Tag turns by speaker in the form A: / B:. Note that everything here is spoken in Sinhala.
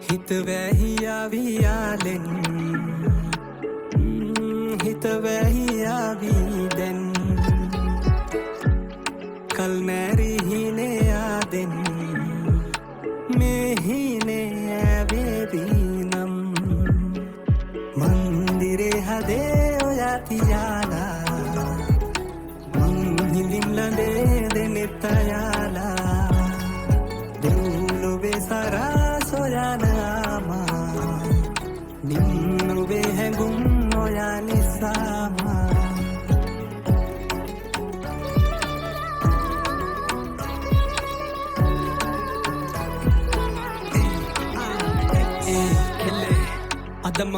A: හිත වැහියාවියාලෙන් හිත වැහියාවීදෙන් කල් මැරිහිනේ ආදෙන් මෙහිනේ ඇවේදීනම් මන්දිරේ හදේ ඔයා තියාලා මං හිඳින් ලඳේ දෙනෙත් අයාලා දෙව්ලොවේ සරා සොයන ආමා නින්නුවේ හැඟුම් ඔයා නිසාමා අදම